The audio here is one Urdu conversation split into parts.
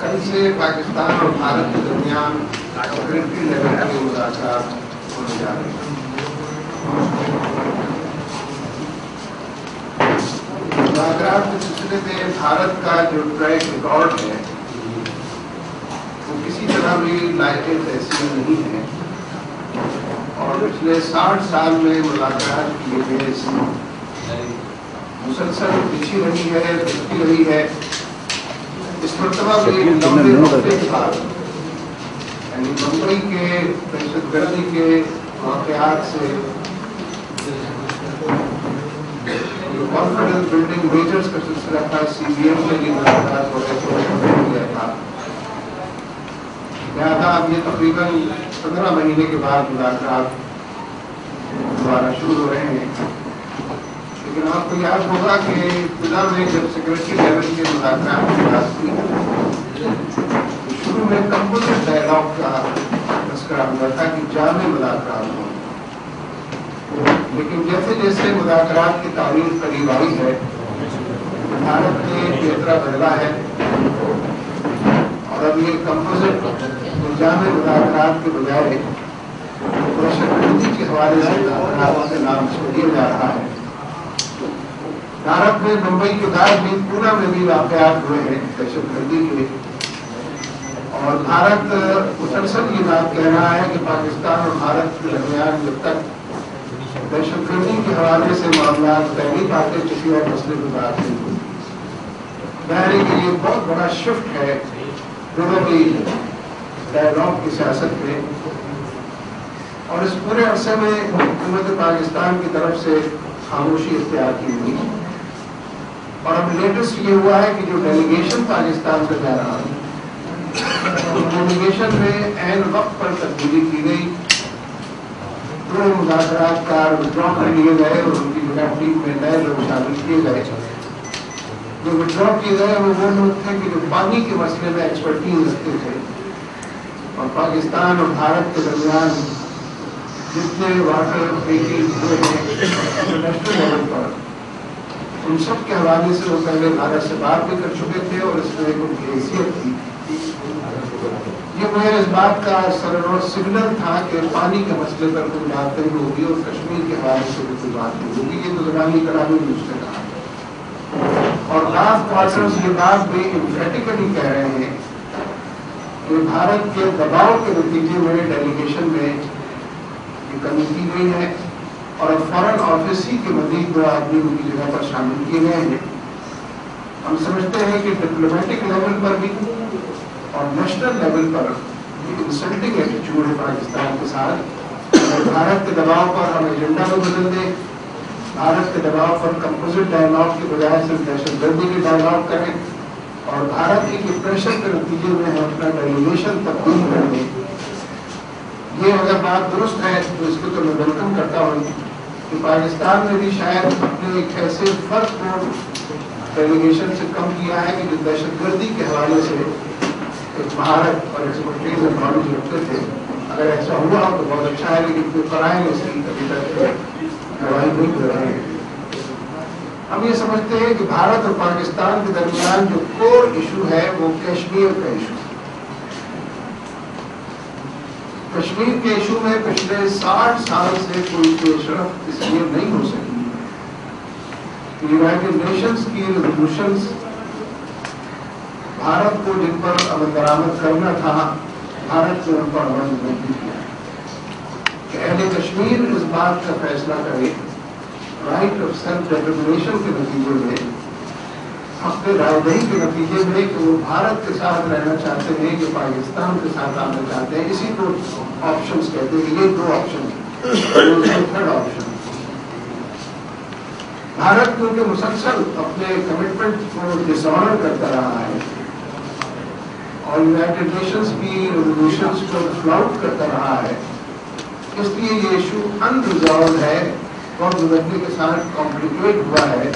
کل سے پاکستان اور بھارت کے درمیان سیکورٹی لیول کے مذاکرات ہونے جا رہے ہیں۔ مذاکرات کے سلسلے میں بھارت کا جو ٹریک ریکارڈ ہے وہ کسی طرح بھی لائق تحسین نہیں ہے، اور پچھلے 60 سال میں مذاکرات کی یہ بیس مسلسل پیچھے رہی ہے، بڑھتی رہی ہے۔ اس مرتبہ بھی لمبے وقفے کے بعد، یعنی ممبئی کے دہشت گردی کے واقعات سے کانفیڈنس بلڈنگ میجرز کا سلسلہ تھا، CBM میں یہ مذاکرات ہو گیا تھا، لہٰذا اب یہ تقریباً 15 مہینے کے بعد مذاکرات دوبارہ شروع ہو رہے ہیں۔ لیکن آپ کو یاد ہوگا کہ ابتدا میں جب سیکورٹی لیول کے مذاکرات کی بات ہوئی تو شروع میں کمپوزٹ ڈائلاگ کا تذکرہ ہوا تھا کہ جامع مذاکرات ہوں، لیکن جیسے جیسے مذاکرات کی تاریخ قریب آئی ہے، بھارت نے پیترا بدلا ہے، اور اب یہ کمپوزٹ جامع مذاکرات کے بجائے دہشت گردی کے حوالے سے مذاکرات کے نام سے دیا جا رہا ہے۔ بھارت میں ممبئی کے بعد بھی پونا میں بھی واقعات ہوئے ہیں دہشت گردی کے، اور بھارت مسلسل یہ بات کہہ رہا ہے کہ پاکستان اور بھارت کے درمیان جب تک دہشت گردی کے حوالے سے معاملات طے نہیں پاتے کسی اور مسئلے کی بات نہیں ہوتی۔ ظاہر ہے کہ یہ بہت بڑا شفٹ ہے دونوں کی ڈائلاگ کی سیاست میں، اور اس پورے عرصے میں حکومت پاکستان کی طرف سے خاموشی اختیار کی ہوئی، اور اب لیٹسٹ یہ ہوا ہے کہ جو ڈیلیگیشن پاکستان سے جا رہا ہے، ڈیلیگیشن میں عین وقت پر تبدیلی کی گئی، 2 مذاکرات کار وڈرا کر لیے گئے اور ان کی جگہ ٹیم میں نئے لوگ شامل کیے گئے۔ جو وڈرا کیے گئے وہ لوگ تھے کہ جو پانی کے مسئلے میں ایکسپرٹیز رکھتے تھے، اور پاکستان اور بھارت کے درمیان جتنے واٹر ٹریٹیز ہوئے ہیں انٹرنیشنل لیول پر، ان سب کے حوالے سے وہ پہلے بھارت سے بات بھی کر چکے تھے، اور اس میں ایک ان کی حیثیت تھی۔ یہ وہ اس بات کا سگنل تھا کہ پانی کے مسئلے پر کوئی بات نہیں ہوگی اور کشمیر کے حوالے سے بھی کوئی بات نہیں ہوگی، یہ تو زبانی کلامی بھی اس نے کہا۔ اور بعض پارٹنرز یہ بات بھی امپیٹیکلی کہہ رہے ہیں کہ بھارت کے دباؤ کے نتیجے میں ڈیلیگیشن میں یہ کمی کی گئی ہے، اور فارن آفس ہی کے مزید 2 آدمی ان کی جگہ پر شامل کیے گئے ہیں۔ ہم سمجھتے ہیں کہ ڈپلومیٹک لیول پر بھی اور نیشنل لیول پر انسلٹنگ ایٹیچیوڈ ہے پاکستان کے ساتھ، اور بھارت کے دباؤ پر ہم ایجنڈا کو بدل دیں، بھارت کے دباؤ پر کمپوزٹ ڈائلاگ کے بجائے صرف دہشت گردی کے ڈائلاگ کریں، اور بھارت کے پریشر کے نتیجے میں ہم اپنا ڈیلیگیشن تبدیل کر دیں۔ یہ اگر بات درست ہے تو اس کو تو میں ویلکم کرتا ہوں کہ پاکستان نے بھی شاید اپنے ایک ایسے فرق کو ڈیلیگیشن سے کم کیا ہے کہ جو دہشت گردی کے حوالے سے ایک مہارت اور ایکسپرٹیز اور نالج رکھتے تھے، اگر ایسا ہوا تو بہت اچھا ہے، لیکن کوئی قرائن اس کی ابھی تک گواہی نہیں دے رہے ہیں۔ ہم یہ سمجھتے ہیں کہ بھارت اور پاکستان کے درمیان جو کور ایشو ہے وہ کشمیر کا ایشو ہے۔ کشمیر کے ایشو میں پچھلے 60 سال سے کوئی پیش رفت اس لیے نہیں ہو سکی کہ یونائیٹڈ نیشنز کی ریزولوشنز بھارت کو جن پر عمل درآمد کرنا تھا، بھارت نے ان پر عمل نہیں کیا کہ اہل کشمیر اس بات کا فیصلہ کرے رائٹ آف سیلف ڈٹرمنیشن کے نتیجے میں، اپنے رائے دہی کے نتیجے میں کہ وہ بھارت کے ساتھ رہنا چاہتے ہیں کہ پاکستان کے ساتھ آنا چاہتے ہیں۔ اسی کو آپشنز کہتے ہیں کہ یہ 2 آپشن ہیں، 3rd آپشن۔ بھارت کیونکہ مسلسل اپنے کمٹمنٹ کو ڈس آنر کرتا رہا ہے اور یونائٹڈ نیشنز کی ریزولوشنز کو فلاؤٹ کرتا رہا ہے، اس لیے یہ ایشو انریزالوڈ ہے اور گزرنے کے ساتھ کمپلیکیٹ ہوا ہے،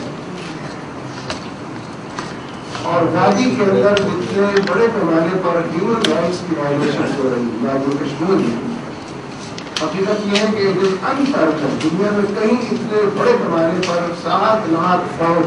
اور وادی کے اندر جتنے بڑے پیمانے پر ہیومن رائٹس کی وائلیشن ہو رہی ہے وادی کشمیر میں، حقیقت یہ ہے کہ it is unparalleled، دنیا میں کہیں اتنے بڑے پیمانے پر 7 لاکھ فوج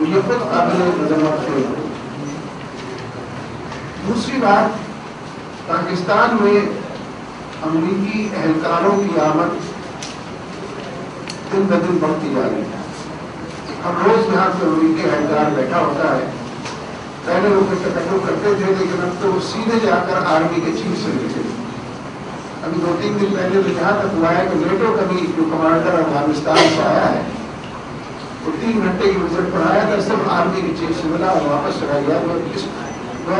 تو یہ خود قابل مذمت ہے۔ دوسری بات، پاکستان میں امریکی اہلکاروں کی آمد دن بدن بڑھتی جا رہی ہے۔ اب روز یہاں پہ امریکی اہلکار بیٹھا ہوتا ہے، پہلے وہ ٹکٹو کرتے تھے لیکن اب تو وہ سیدھے جا کر آرمی کے چیف سے ملتے تھے۔ ابھی 2-3 دن پہلے تو یہاں تک ہوا ہے کہ نیٹو کا بھی جو کمانڈر افغانستان سے آیا ہے وہ 3 گھنٹے کی وزٹ پر آیا تھا، صرف آرمی کے چیف سے ملا اور واپس چلا گیا۔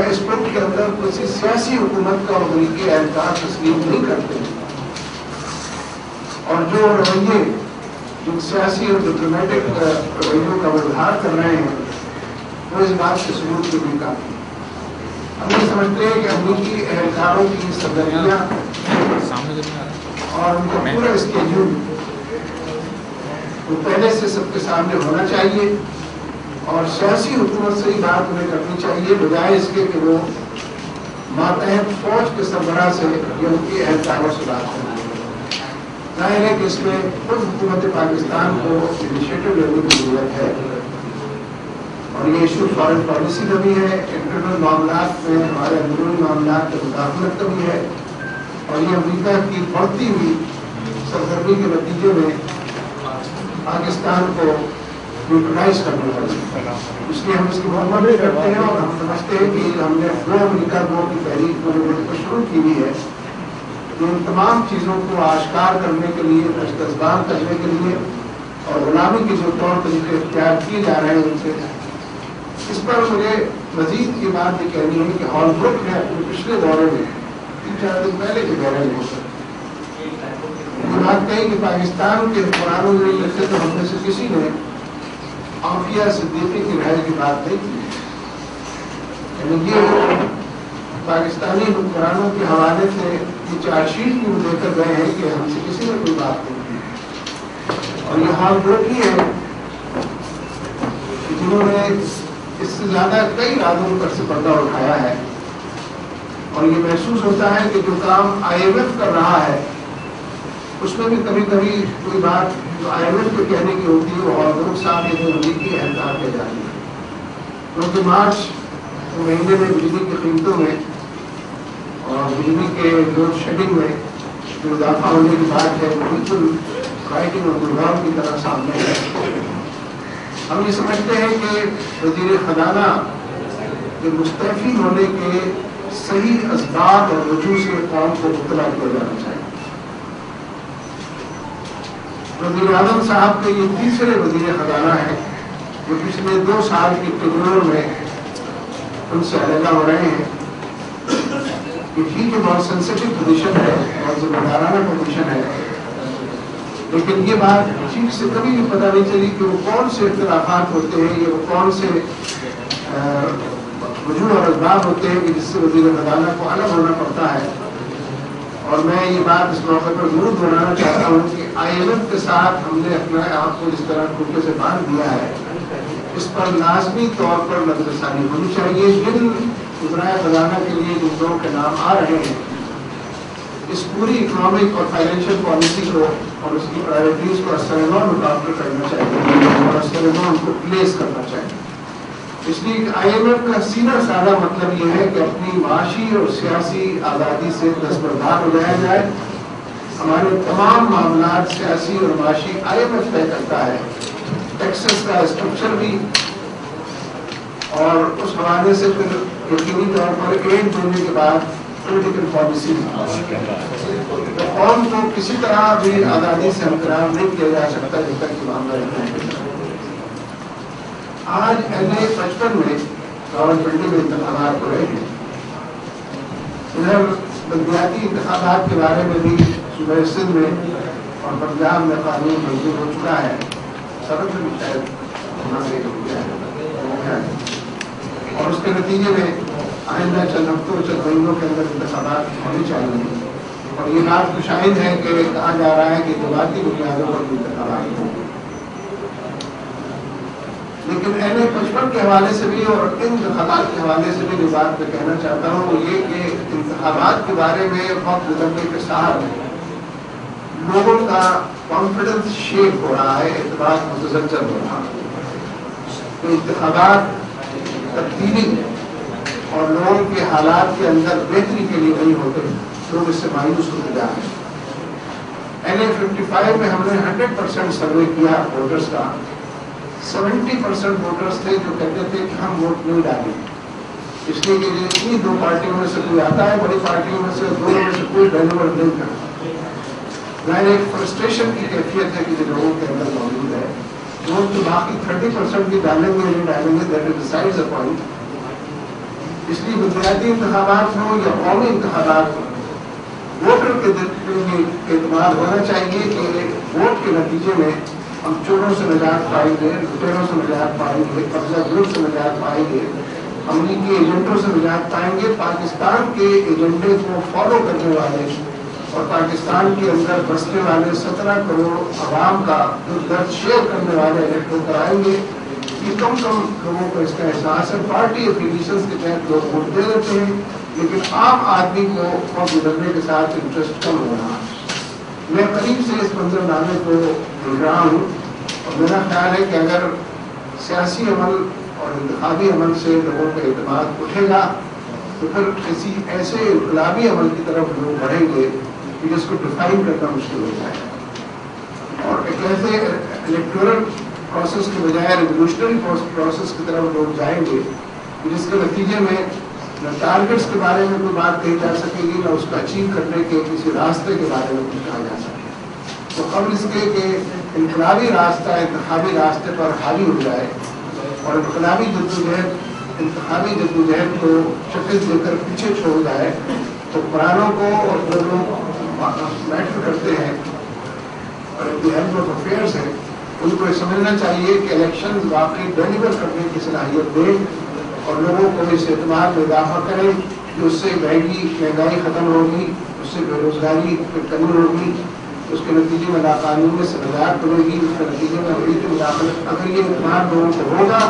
اس وقت کے اندر کسی سیاسی حکومت کا امریکی اہلکار تسلیم نہیں کرتے، اور جو رویے جو سیاسی اور ڈپلومیٹک رویوں کا اظہار کر رہے ہیں وہ اس بات کے ثبوت کے بھی کافی۔ ہم یہ سمجھتے ہیں کہ امریکی اہلکاروں کی سرگرمیاں اور ان کا پورا اسکیڈول وہ پہلے سے سب کے سامنے ہونا چاہیے، اور سیاسی حکومت سے ہی بات انہیں کرنی چاہیے، بجائے اس کے کہ وہ ماتحت فوج کے سربراہ سے یا ان کی اہلکاروں سے بات کریں۔ ظاہر ہے کہ اس میں خود حکومت پاکستان کو انیشیٹو لینے کی ضرورت ہے، اور یہ ایشو فارن پالیسی کا بھی ہے، انٹرنل معاملات میں ہمارے اندرونی معاملات کی مداخلت کا بھی ہے، اور یہ امریکہ کی بڑھتی ہوئی سرگرمی کے نتیجے میں پاکستان کو نیوٹرلائز کرنے والی، اس لیے ہم اس کی محبت بھی کرتے ہیں، اور ہم سمجھتے ہیں کہ ہم نے دو امریکہ دو کی تحریک کو شروع کی ہوئی ہے، جو ان تمام چیزوں کو آشکار کرنے کے لیے، دستبان کرنے کے لیے، اور غلامی کے جو طور طریقے اختیار کیے جا رہے ہیں ان سے، اس پر مجھے مزید یہ بات یہ کہنی ہے کہ ہال بروک نے اپنے پچھلے دورے میں 3-4 دن پہلے کے دورے میں یہ بات کہی کہ پاکستان کے حکمرانوں نے لکھے تو ہم میں سے کسی نے عافیہ صدیقی کی رہائی کی بات نہیں کی، یعنی یہ پاکستانی حکمرانوں کے حوالے سے یہ چارج شیٹ بھی دے کر گئے ہیں کہ ہم سے کسی نے کوئی بات نہیں کی، اور یہ حال بروک ہی ہے کہ جنہوں نے اس سے زیادہ کئی رازوں پر سے پردہ اٹھایا ہے، اور یہ محسوس ہوتا ہے کہ جو کام IMF کر رہا ہے اس میں بھی کبھی کبھی کوئی بات جو IMF کو کہنے کی ہوتی ہے وہ اور لوگ صاحب یہ امریکی اہلکار کہہ جاتی ہے، کیونکہ مارچ مہینے میں بجلی کی قیمتوں میں اور بجلی کے لوڈ شیڈنگ میں جو اضافہ ہونے کی بات ہے وہ بالکل رائٹنگ اور گڑگاؤں کی طرح سامنے ہے۔ ہم یہ سمجھتے ہیں کہ وزیر خزانہ کے مستعفی ہونے کے صحیح اسباب اور وجوہ سے قوم کو مطلع کیا جانا چاہیے۔ وزیر اعظم صاحب کے یہ تیسرے وزیر خزانہ ہیں جو پچھلے 2 سال کی ٹیگور میں ان سے علیحدہ ہو رہے ہیں۔ یہ ٹھیک ہے، بہت سینسیٹیو پوزیشن ہے، بہت ذمہ دارانہ پوزیشن ہے، لیکن یہ بات ٹھیک سے کبھی بھی پتہ نہیں چلی کہ وہ کون سے اختلافات ہوتے ہیں، یہ وہ کون سے وجوہ اور اسباب ہوتے ہیں کہ جس سے وزیر خزانہ کو الگ ہونا پڑتا ہے۔ اور میں یہ بات اس موقع پر ضرور دہرانا چاہتا ہوں کہ IMF کے ساتھ ہم نے اپنے آپ کو جس طرح ٹوٹے سے باندھ دیا ہے، اس پر لازمی طور پر نظر ثانی ہونی چاہیے۔ جن وزرائے خزانہ کے لیے جن لوگوں کے نام آ رہے ہیں، اس پوری اکنامک اور فائنینشیل پالیسی کو اور اس کی پرائرٹیز کو اثر مطابق کرنا چاہیے اور اثر کو پلیس کرنا چاہیے۔ اس لیے IMF کا سیدھا سادہ مطلب یہ ہے کہ اپنی معاشی اور سیاسی آزادی سے دستبردار ہو جایا جائے۔ ہمارے تمام معاملات سیاسی اور معاشی IMF طے کرتا ہے، ٹیکسز کا اسٹرکچر بھی، اور اس حوالے سے پھر یقینی طور پر ایڈ دینے کے بعد پولیٹیکل پالیسی قوم کو کسی طرح بھی آزادی سے ہمکنار نہیں کیا جا سکتا جب تک کہ معاملہ نہیں۔ آج LA-55 میں راولپنڈی میں انتخابات ہو رہے ہیں۔ ادھر بلدیاتی انتخابات کے بارے میں بھی صوبہ سندھ میں اور پنجاب میں قانون منظور ہو چکا ہے، سرحد میں بھی شاید اور اس کے نتیجے میں آئندہ چند ہفتوں چند مہینوں کے اندر انتخابات ہونے چاہیے، اور یہ بات تو شاہد ہے کہ کہا جا رہا ہے کہ جماعتی بنیادوں پر بھی انتخابات ہوں۔ لیکن LA-55 کے حوالے سے بھی اور ان انتخابات کے حوالے سے بھی جو بات میں کہنا چاہتا ہوں وہ یہ کہ انتخابات کے بارے میں وقت گزرنے کے ساتھ لوگوں کا کانفیڈنس شیک ہو رہا ہے، اعتماد متزلزل ہو رہا ہے۔ تو انتخابات تبدیلی اور لوگوں کے حالات کے اندر بہتری کے لیے نہیں ہوتے، لوگ اس سے مایوس ہوتے جا رہے ہیں۔ NA-55 میں ہم نے 100% سروے کیا ووٹرز کا، 70% ووٹرز تھے جو کہتے تھے کہ ہم ووٹ نہیں ڈالیں، اس لیے کہ اتنی دو پارٹیوں میں سے کوئی آتا ہے، بڑی پارٹیوں میں سے دونوں میں سے کوئی ڈیلیور نہیں کرتا۔ ظاہر ایک فرسٹریشن کی کیفیت ہے کہ جو لوگوں کے اندر موجود ہے، ووٹ تو باقی 30% بھی ڈالیں گے نہیں ڈالیں گے، that is besides a point. اس لیے بنیادی انتخابات ہوں یا قومی انتخابات ہوں، ووٹر کے دل میں اعتماد ہونا چاہیے کہ ووٹ کے نتیجے میں ہم چوروں سے نجات پائیں گے، لٹیروں سے نجات پائیں گے، قبضہ گروپ سے نجات پائیں گے، امریکی ایجنٹوں سے نجات پائیں گے۔ پاکستان کے ایجنڈے کو فالو کرنے والے اور پاکستان کے اندر بسنے والے 17 کروڑ عوام کا درد شیئر کرنے والے الیکٹر کرائیں گے۔ یہ کم لوگوں کو اس کا احساس ہے۔ پارٹی افیلیشنز کے تحت لوگ ووٹ دے دیتے ہیں، لیکن عام آدمی کو وقت گزرنے کے ساتھ انٹرسٹ کم ہو رہا ہے۔ میں قریب سے اس منظر نامے کو دیکھ رہا ہوں اور میرا خیال ہے کہ اگر سیاسی عمل اور انتخابی عمل سے لوگوں کا اعتماد اٹھے گا تو پھر کسی ایسے انقلابی عمل کی طرف لوگ بڑھیں گے کہ جس کو ڈیفائن کرنا مشکل ہو جائے گا، اور ایک ایسے الیکٹورل پروسیس کے بجائے ریولیوشنری پروسیس کی طرف لوگ جائیں گے جس کے نتیجے میں نہ ٹارگیٹس کے بارے میں کوئی بات کہی جا سکے گی، نہ اس کو اچیو کرنے کے کسی راستے کے بارے میں کچھ کہا جا سکے۔ تو قبل اس کے کہ انقلابی راستہ انتخابی راستے پر حاوی ہو جائے اور انقلابی جدوجہد انتخابی جدوجہد کو شکل دے کر پیچھے چھوڑ جائے، تو قرآنوں کو اور جو لوگ میٹر کرتے ہیں اور دی ہیڈ آف افیئرس ہیں ان کو یہ سمجھنا چاہیے کہ الیکشن واقعی ڈیلیور کرنے کی صلاحیت دیں اور لوگوں کو اس اعتماد میں اضافہ کریں کہ اس سے مہنگائی ختم ہوگی، اس سے بے روزگاری میں کمی ہوگی، اس کے نتیجے میں لاقانونی سے نجات ملے گی، اس کے نتیجے میں امریکی مداخلت۔ اگر یہ اعتماد لوگوں کو ہوگا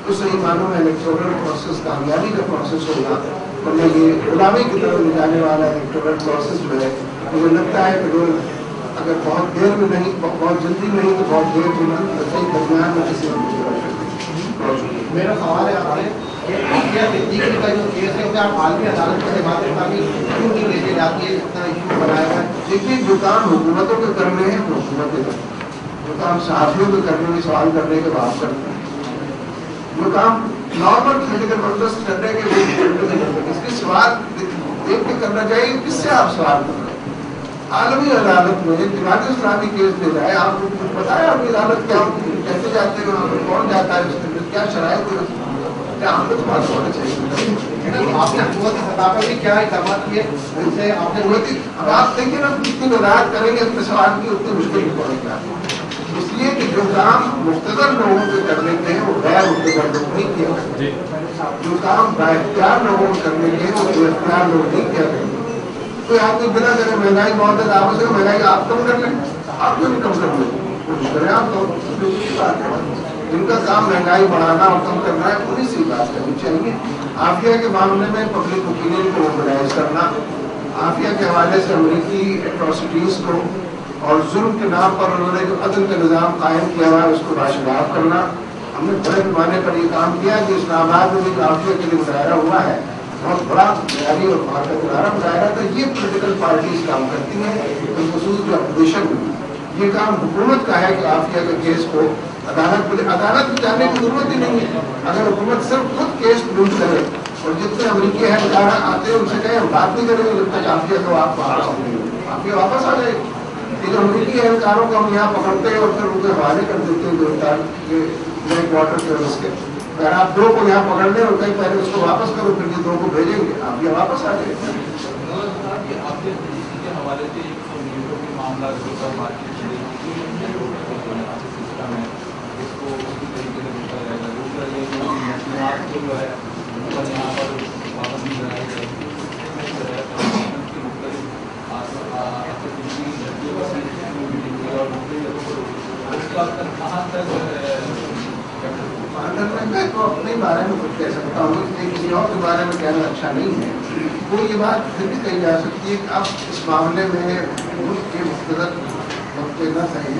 تو صحیح معنوں میں الیکٹورل پروسیس کامیابی کا پروسیس ہوگا، ورنہ یہ غلامی کی طرف لے جانے والا الیکٹورل پروسیس جو ہے مجھے لگتا ہے کہ لوگ اگر بہت دیر میں نہیں، بہت جلدی نہیں تو بہت دیر میں نہیں، درمیان میں کسی میرا سوال ہے آپ سے کہ صدیقی کا جو کیس ہے اسے آپ عالمی عدالت سے بات کیوں نہیں لے کے جاتی ہے، اتنا ایشو بنایا ہوا ہے؟ دیکھیے جو کام حکومتوں کے کرنے ہیں وہ حکومتیں کرتے ہیں، جو کام صحافیوں کے کرنے میں سوال کرنے کے بعد کرتے ہیں، جو کام نارمل پولیٹیکل پروسیس کرنے کے اس کے سوال دیکھ کے کرنا چاہیے۔ کس سے آپ سوال کر رہے ہیں؟ عالمی عدالت میں جماعت اسلامی کیس لے جائے، آپ کو کچھ پتا ہے عالمی عدالت کیا ہوتی ہے، کیسے جاتے ہیں وہاں پر، کون جاتا ہے، اس کے اندر کیا شرائط ہے، کیا ہم کو تو بات ہونا چاہیے۔ آپ نے حکومتی سطح پر بھی کیا اقدامات کیے ان سے آپ نے حکومتی اب آپ دیکھیں نا جتنی وضاحت کریں گے اپنے سوال کی اتنی مشکل پڑے گا، اس لیے کہ جو کام مقتدر لوگوں کے کرنے کے ہیں وہ غیر مقتدر لوگ نہیں کیا کرتے، جو کام بااختیار لوگوں کے کرنے کے ہیں وہ بے اختیار لوگ نہیں کیا کرتے۔ کوئی آدمی بنا کرے مہنگائی بہت ہے، آپ سے مہنگائی آپ کم کر لیں، آپ کیوں نہیں کم کر لیں، کوشش کریں آپ تو بات ہے۔ جن کا کام مہنگائی بڑھانا اور کم کرنا ہے انہیں سے بات کرنی چاہیے۔ عافیہ کے معاملے میں پبلک اوپینین کو موبلائز کرنا، عافیہ کے حوالے سے امریکی ایٹراسٹیز کو اور ظلم کے نام پر انہوں نے جو عدل کا نظام قائم کیا ہوا ہے اس کو باشگاف کرنا۔ ہم نے بڑے پیمانے پر یہ کام کیا کہ اسلام آباد میں جو عافیہ کے لیے مظاہرہ ہوا ہے بہت بڑا معیاری اور بھارت مظاہرہ تھا۔ یہ پولیٹیکل پارٹیز کام کرتی ہیں، بالخصوص جو اپوزیشن میں یہ کام حکومت کا ہے کہ عافیہ کے کیس کو عدالت میں جانے کی ضرورت ہی نہیں ہے۔ اگر حکومت صرف خود کیس پروف کرے اور جتنے امریکی اہلکار آتے ہیں ان سے کہیں ہم بات نہیں کریں گے جب تک عافیہ کو آپ عافیہ واپس آ جائے گی۔ یہ جو امریکی اہلکاروں کو ہم یہاں پکڑتے ہیں اور پھر ان کے حوالے کر دیتے ہیں گرفتار کے کوارٹر کے اس کے، اگر آپ دو کو یہاں پکڑ لیں اور کہیں پہلے اس کو واپس کرو پھر یہ دو کو بھیجیں گے، آپ یہ واپس آ جائے گا۔ میں تو اپنے بارے میں کچھ کہہ سکتا ہوں، اس لیے کسی اور کے بارے میں کہنا اچھا نہیں ہے۔ وہ یہ بات پھر بھی کہی جا سکتی ہے کہ اب اس معاملے میں ملک کے مقتدر وقت نہ صحیح،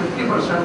50%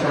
6